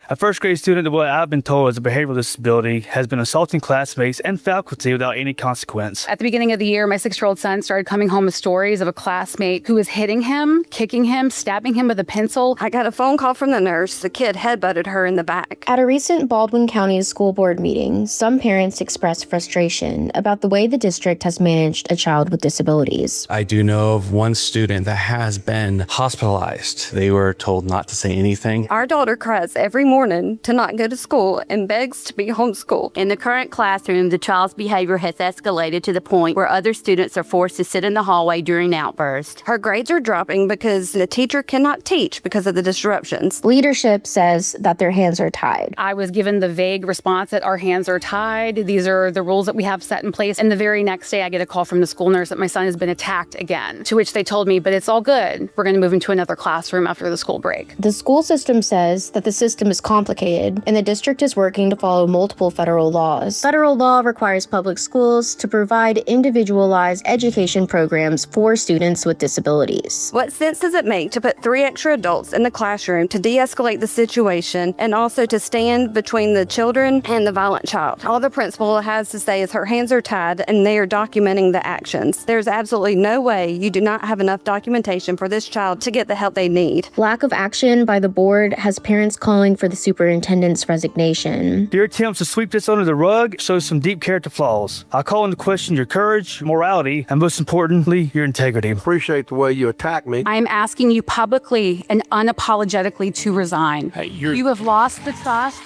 A first grade student, what I've been told is a behavioral disability, has been assaulting classmates and faculty without any consequence. At the beginning of the year, my 6-year-old son started coming home with stories of a classmate who was hitting him, kicking him, stabbing him with a pencil. I got a phone call from the nurse. The kid headbutted her in the back. At a recent Baldwin County school board meeting, some parents expressed frustration about the way the district has managed a child with disabilities. I do know of one student that has been hospitalized. They were told not to say anything. Our daughter cries every morning to not go to school and begs to be homeschooled. In the current classroom, the child's behavior has escalated to the point where other students are forced to sit in the hallway during outbursts. Her grades are dropping because the teacher cannot teach because of the disruptions. Leadership says that their hands are tied. I was given the vague response that our hands are tied. These are the rules that we have set in place. And the very next day, I get a call from the school nurse that my son has been attacked again, to which they told me, but it's all good. We're going to move into another classroom after the school break. The school system says that the system is complicated and the district is working to follow multiple federal laws. Federal law requires public schools to provide individualized education programs for students with disabilities. What sense does it make to put 3 extra adults in the classroom to de-escalate the situation and also to stand between the children and the violent child? All the principal has to say is her hands are tied and they are documenting the actions. There's absolutely no way you do not have enough documentation for this child to get the help they need. Lack of action by the board has parents calling for the superintendent's resignation. Your attempts to sweep this under the rug show some deep character flaws. I call into question your courage, morality, and most importantly, your integrity. Appreciate the way you attack me. I am asking you publicly and unapologetically to resign. Hey, You have lost the trust.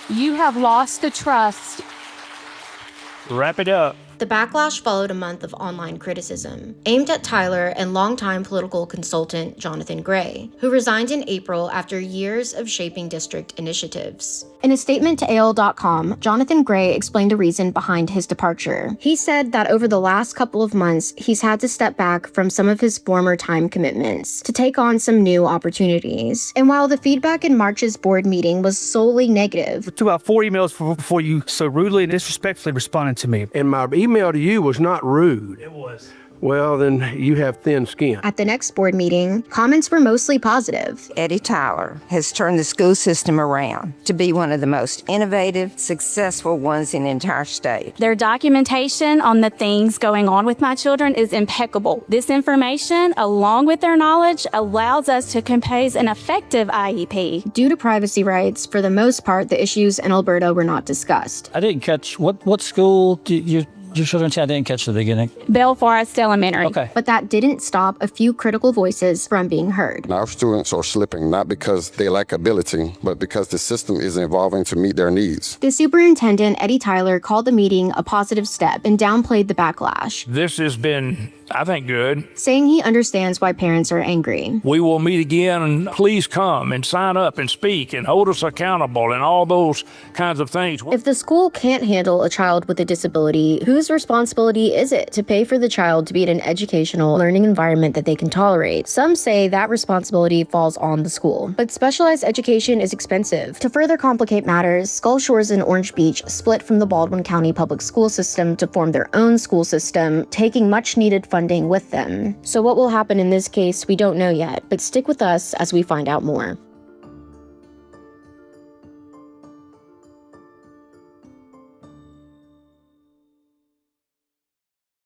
You have lost the trust. Wrap it up. The backlash followed a month of online criticism, aimed at Tyler and longtime political consultant Jonathan Gray, who resigned in April after years of shaping district initiatives. In a statement to AL.com, Jonathan Gray explained the reason behind his departure. He said that over the last couple of months, he's had to step back from some of his former time commitments to take on some new opportunities. And while the feedback in March's board meeting was solely negative, Took about 4 emails before you so rudely and disrespectfully responded to me. And my email to you was not rude. It was. Well, then you have thin skin. at the next board meeting, comments were mostly positive. Eddie Tyler has turned the school system around to be one of the most innovative, successful ones in the entire state. Their documentation on the things going on with my children is impeccable. This information, along with their knowledge, allows us to compose an effective IEP. Due to privacy rights, for the most part, the issues in Alberta were not discussed. I didn't catch, what school did your children say? I didn't catch the beginning. Bell Forest Elementary. Okay. But that didn't stop a few critical voices from being heard. Our students are slipping not because they lack ability, but because the system is evolving to meet their needs. The superintendent, Eddie Tyler, called the meeting a positive step and downplayed the backlash, This has been, I think, good. saying he understands why parents are angry. We will meet again, and please come and sign up and speak and hold us accountable and all those kinds of things. If the school can't handle a child with a disability, whose responsibility is it to pay for the child to be in an educational, learning environment that they can tolerate? Some say that responsibility falls on the school. But specialized education is expensive. To further complicate matters, Skull Shores and Orange Beach split from the Baldwin County public school system to form their own school system, taking much needed funding with them. So what will happen in this case, we don't know yet, but stick with us as we find out more.